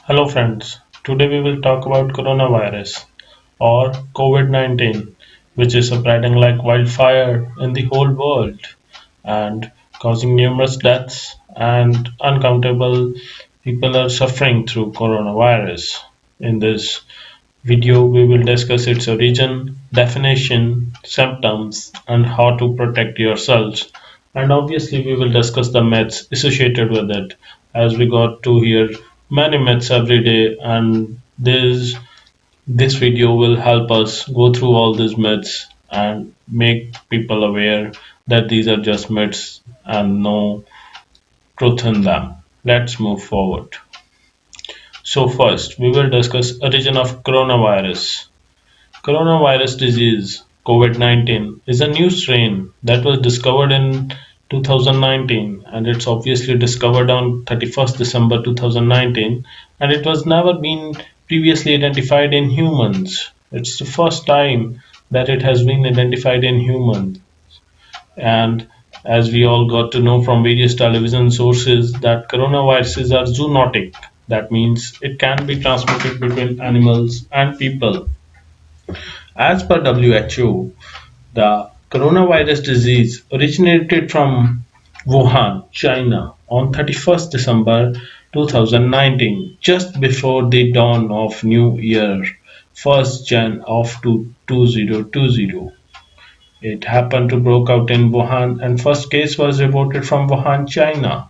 Hello friends, today we will talk about coronavirus or Covid-19, which is spreading like wildfire in the whole world and causing numerous deaths, and uncountable people are suffering through coronavirus. In this video we will discuss its origin, definition, symptoms, and how to protect yourselves. And obviously we will discuss the myths associated with it, as we got to hear many myths every day, and this video will help us go through all these myths and make people aware that these are just myths and no truth in them. Let's move forward. So first we will discuss origin of coronavirus. Coronavirus disease (Covid-19) is a new strain that was discovered in 2019, and it's obviously discovered on 31st December 2019, and it was never been previously identified in humans. It's the first time that it has been identified in humans. And as we all got to know from various television sources, that coronaviruses are zoonotic. That means it can be transmitted between animals and people. As per WHO, the coronavirus disease originated from Wuhan, China on 31st December 2019, just before the dawn of New Year, 1st Jan of 2020. It happened to broke out in Wuhan, and first case was reported from Wuhan, China.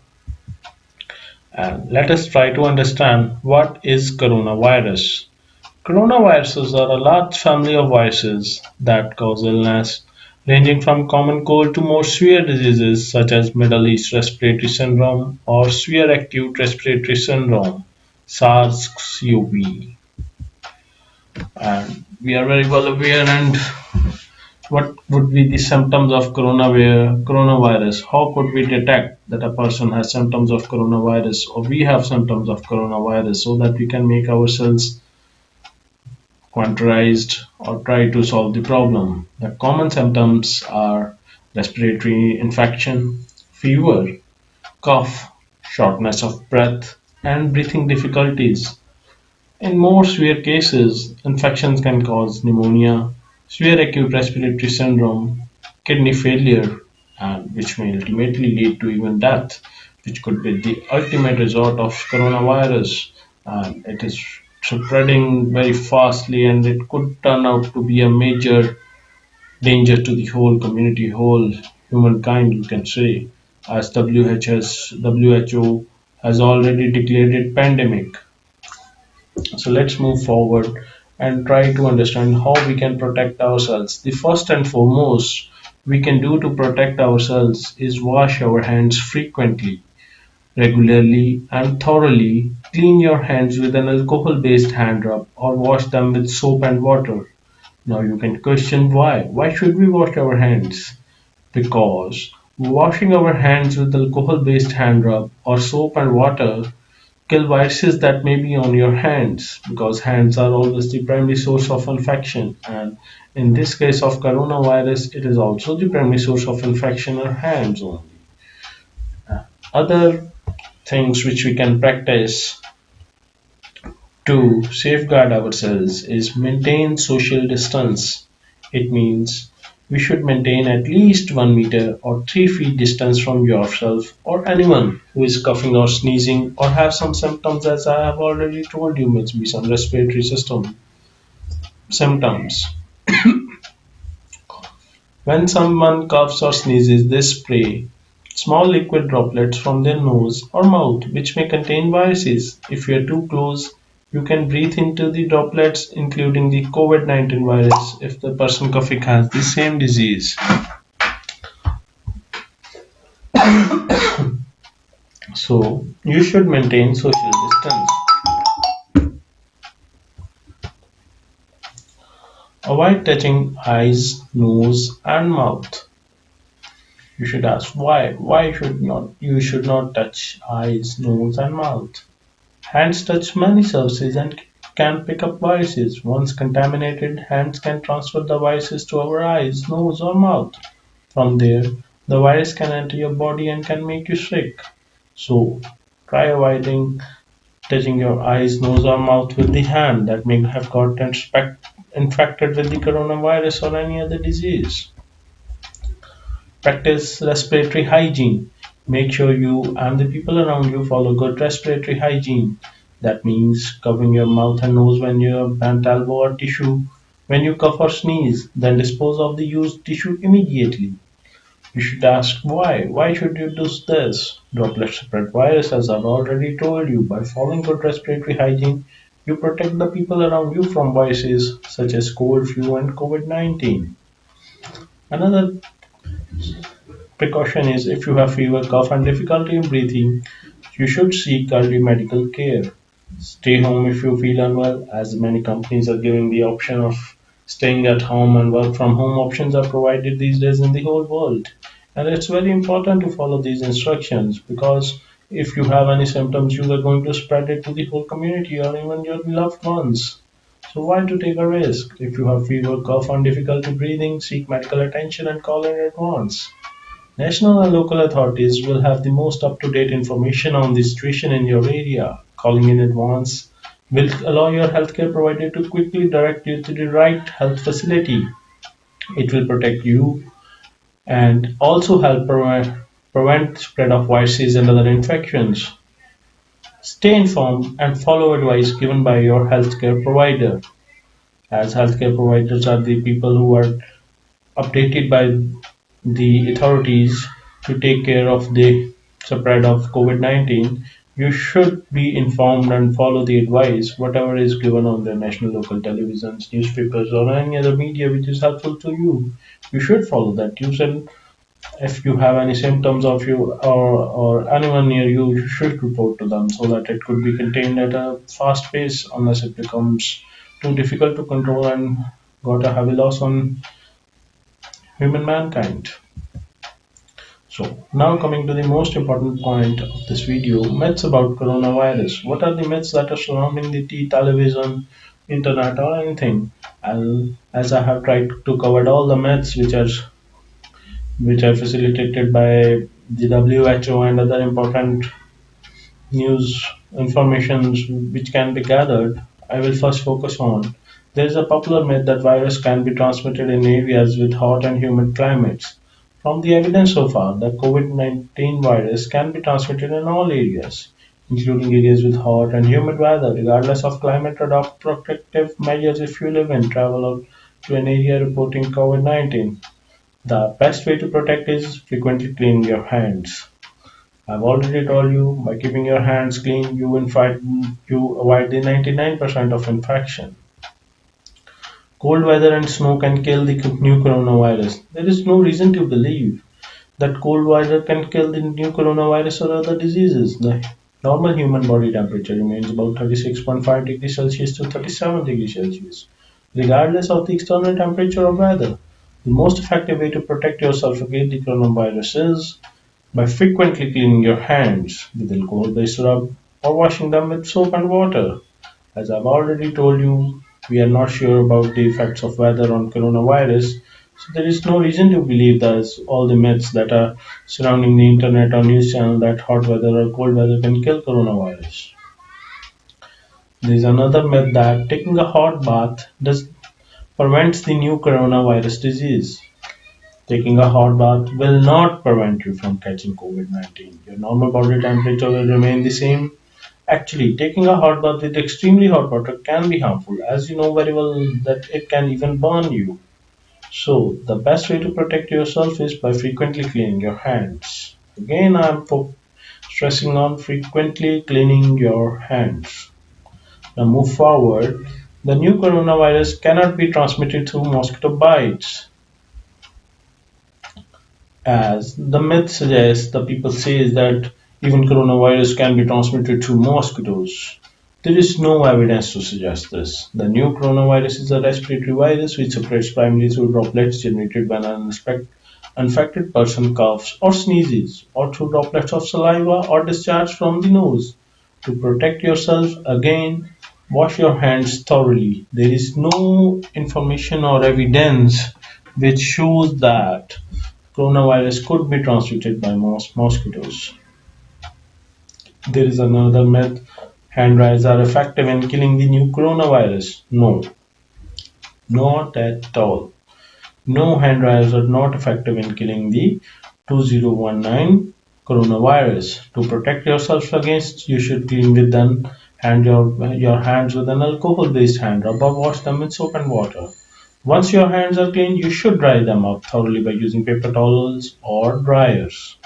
And let us try to understand what is coronavirus. Coronaviruses are a large family of viruses that cause illness, ranging from common cold to more severe diseases such as Middle East Respiratory Syndrome or Severe Acute Respiratory Syndrome (SARS-CoV). And we are very well aware. And what would be the symptoms of coronavirus? How could we detect that a person has symptoms of coronavirus or we have symptoms of coronavirus, so that we can make ourselves quantized or try to solve the problem? The common symptoms are respiratory infection, fever, cough, shortness of breath, and breathing difficulties. In more severe cases, infections can cause pneumonia, severe acute respiratory syndrome, kidney failure, and which may ultimately lead to even death, which could be the ultimate result of coronavirus. And it is spreading very fastly, and it could turn out to be a major danger to the whole community, whole humankind, you can say, as WHO has already declared it pandemic. So let's move forward and try to understand how we can protect ourselves. The first and foremost we can do to protect ourselves is wash our hands frequently, regularly, and thoroughly. Clean your hands with an alcohol based hand rub or wash them with soap and water. Now you can question why. Why should we wash our hands? Because washing our hands with alcohol based hand rub or soap and water kill viruses that may be on your hands, because hands are always the primary source of infection, and in this case of coronavirus it is also the primary source of infection in hands only. Other things which we can practice to safeguard ourselves is maintain social distance. It means we should maintain at least 1 meter or 3 feet distance from yourself or anyone who is coughing or sneezing or have some symptoms, as I have already told you, must be some respiratory system symptoms. When someone coughs or sneezes, they spray small liquid droplets from their nose or mouth, which may contain viruses. If you are too close, you can breathe into the droplets, including the COVID-19 virus, if the person coughing has the same disease. So, you should maintain social distance. Avoid touching eyes, nose, and mouth. You should ask why. Why should not you should not touch eyes, nose, and mouth? Hands touch many surfaces and can pick up viruses. Once contaminated, hands can transfer the viruses to our eyes, nose, or mouth. From there, the virus can enter your body and can make you sick. So, try avoiding touching your eyes, nose, or mouth with the hand that may have got infected with the coronavirus or any other disease. Practice respiratory hygiene. Make sure you and the people around you follow good respiratory hygiene. That means covering your mouth and nose when you have bent elbow or tissue. When you cough or sneeze, then dispose of the used tissue immediately. You should ask why. Why should you do this? Droplets spread virus, as I've already told you. By following good respiratory hygiene, you protect the people around you from viruses such as cold, flu, and COVID-19. Another precaution is if you have fever, cough, and difficulty in breathing, you should seek early medical care. Stay home if you feel unwell, as many companies are giving the option of staying at home and work from home options are provided these days in the whole world. And it's very important to follow these instructions because if you have any symptoms, you are going to spread it to the whole community or even your loved ones. So why to take a risk? If you have fever, cough, and difficulty breathing, seek medical attention and call in advance. National and local authorities will have the most up-to-date information on the situation in your area. Calling in advance will allow your healthcare provider to quickly direct you to the right health facility. It will protect you and also help prevent spread of viruses and other infections. Stay informed and follow advice given by your healthcare provider, as healthcare providers are the people who are updated by the authorities to take care of the spread of COVID-19, you should be informed and follow the advice, whatever is given on the national local televisions, newspapers, or any other media which is helpful to you. You should follow that. You should, if you have any symptoms of you or anyone near you, you should report to them so that it could be contained at a fast pace unless it becomes too difficult to control and got a heavy loss on human mankind. So now coming to the most important point of this video, myths about coronavirus. What are the myths that are surrounding the television, internet or anything? As I have tried to cover all the myths which are facilitated by the WHO and other important news informations which can be gathered, I will first focus on. There is a popular myth that virus can be transmitted in areas with hot and humid climates. From the evidence so far, the COVID-19 virus can be transmitted in all areas, including areas with hot and humid weather. Regardless of climate, adopt protective measures if you live in, travel or to an area reporting COVID-19. The best way to protect is frequently cleaning your hands. I've already told you by keeping your hands clean, you avoid the 99% of infection. Cold weather and snow can kill the new coronavirus. There is no reason to believe that cold weather can kill the new coronavirus or other diseases. The normal human body temperature remains about 36.5 degrees Celsius to 37 degrees Celsius, regardless of the external temperature or weather. The most effective way to protect yourself against the coronavirus is by frequently cleaning your hands with alcohol-based rub or washing them with soap and water. As I've already told you, we are not sure about the effects of weather on coronavirus, so there is no reason to believe that all the myths that are surrounding the internet or news channel that hot weather or cold weather can kill coronavirus. There is another myth that taking a hot bath does prevents the new coronavirus disease. Taking a hot bath will not prevent you from catching COVID-19. Your normal body temperature will remain the same. Actually, taking a hot bath with extremely hot water can be harmful, as you know very well that it can even burn you. So, the best way to protect yourself is by frequently cleaning your hands. Again, stressing on frequently cleaning your hands. Now, move forward. The new coronavirus cannot be transmitted through mosquito bites. As the myth suggests, the people say that even coronavirus can be transmitted through mosquitoes. There is no evidence to suggest this. The new coronavirus is a respiratory virus which spreads primarily through droplets generated when an infected person coughs or sneezes, or through droplets of saliva or discharge from the nose. To protect yourself, again, wash your hands thoroughly. There is no information or evidence which shows that coronavirus could be transmitted by mosquitoes. There is another myth. hand dryers are effective in killing the new coronavirus? No, not at all. No, hand dryers are not effective in killing the 2019 coronavirus. To protect yourself against, you should clean with them and your hands with an alcohol-based hand rub or wash them with soap and water. Once your hands are clean, you should dry them up thoroughly by using paper towels or dryers.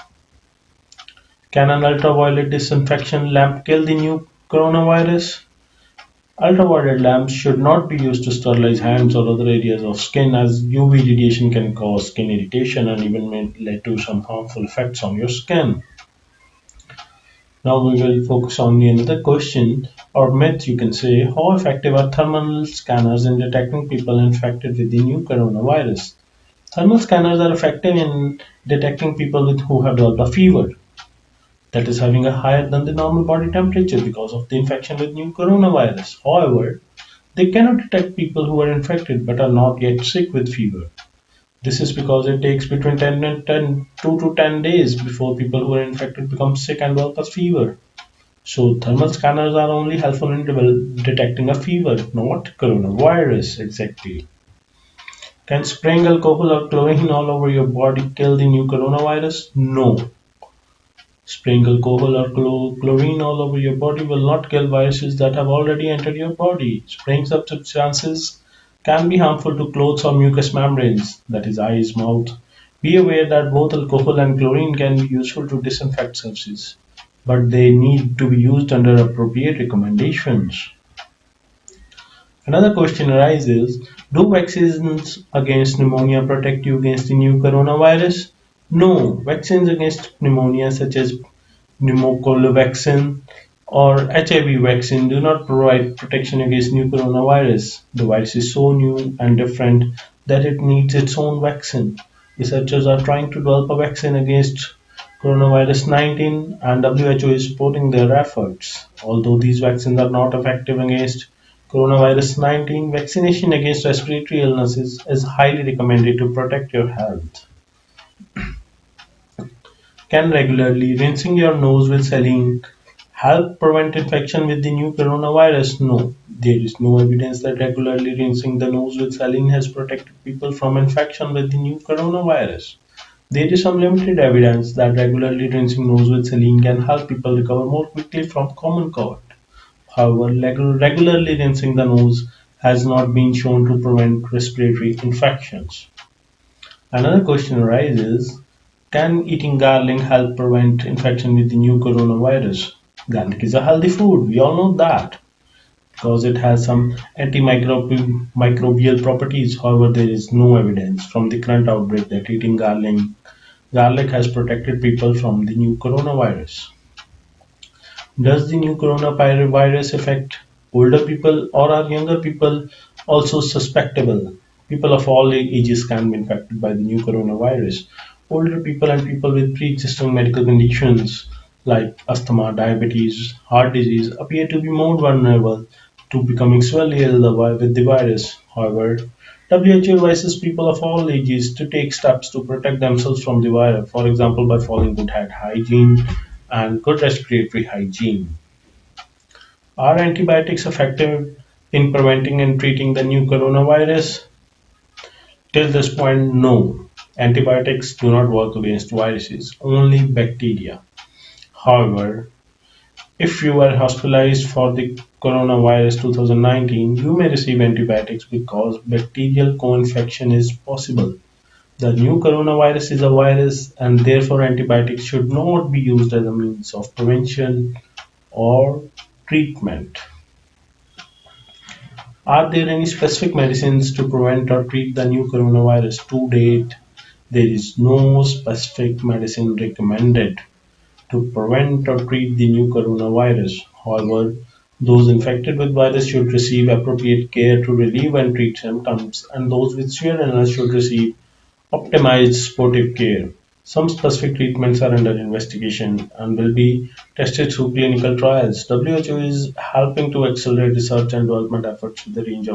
Can an ultraviolet disinfection lamp kill the new coronavirus? Ultraviolet lamps should not be used to sterilize hands or other areas of skin, as UV radiation can cause skin irritation and even may lead to some harmful effects on your skin. Now we will focus on the another question or myth, you can say: how effective are thermal scanners in detecting people infected with the new coronavirus? Thermal scanners are effective in detecting people who have developed a fever that is having a higher than the normal body temperature because of the infection with new coronavirus. However, they cannot detect people who are infected but are not yet sick with fever. This is because it takes between 2 to 10 days before people who are infected become sick and develop a fever. So thermal scanners are only helpful in detecting a fever, not coronavirus exactly. Can spraying alcohol or chlorine all over your body kill the new coronavirus? No. Spraying alcohol or chlorine all over your body will not kill viruses that have already entered your body. Spraying such substances can be harmful to clothes or mucous membranes, that is, eyes, mouth. Be aware that both alcohol and chlorine can be useful to disinfect surfaces, but they need to be used under appropriate recommendations. Another question arises: do vaccines against pneumonia protect you against the new coronavirus? No, vaccines against pneumonia, such as pneumococcal vaccine or HIV vaccine, do not provide protection against new coronavirus. The virus is so new and different that it needs its own vaccine. Researchers are trying to develop a vaccine against coronavirus 19 and WHO is supporting their efforts. Although these vaccines are not effective against coronavirus 19, vaccination against respiratory illnesses is highly recommended to protect your health. Can regularly rinsing your nose with saline help prevent infection with the new coronavirus? No, there is no evidence that regularly rinsing the nose with saline has protected people from infection with the new coronavirus. There is some limited evidence that regularly rinsing nose with saline can help people recover more quickly from common cold. However, regularly rinsing the nose has not been shown to prevent respiratory infections. Another question arises: can eating garlic help prevent infection with the new coronavirus? Garlic is a healthy food, we all know that, because it has some antimicrobial properties. However, there is no evidence from the current outbreak that eating garlic has protected people from the new coronavirus. Does the new coronavirus affect older people, or are younger people also susceptible? People of all ages can be infected by the new coronavirus. Older people and people with pre-existing medical conditions like asthma, diabetes, heart disease appear to be more vulnerable to becoming severely ill with the virus. However, WHO advises people of all ages to take steps to protect themselves from the virus, for example, by following good hand hygiene and good respiratory hygiene. Are antibiotics effective in preventing and treating the new coronavirus? Till this point, no. Antibiotics do not work against viruses, only bacteria. However, if you were hospitalized for the coronavirus 2019, you may receive antibiotics because bacterial co-infection is possible. The new coronavirus is a virus, and therefore antibiotics should not be used as a means of prevention or treatment. Are there any specific medicines to prevent or treat the new coronavirus? To date, there is no specific medicine recommended to prevent or treat the new coronavirus. However, those infected with virus should receive appropriate care to relieve and treat symptoms, and those with severe illness should receive optimized supportive care. Some specific treatments are under investigation and will be tested through clinical trials. WHO is helping to accelerate research and development efforts with a range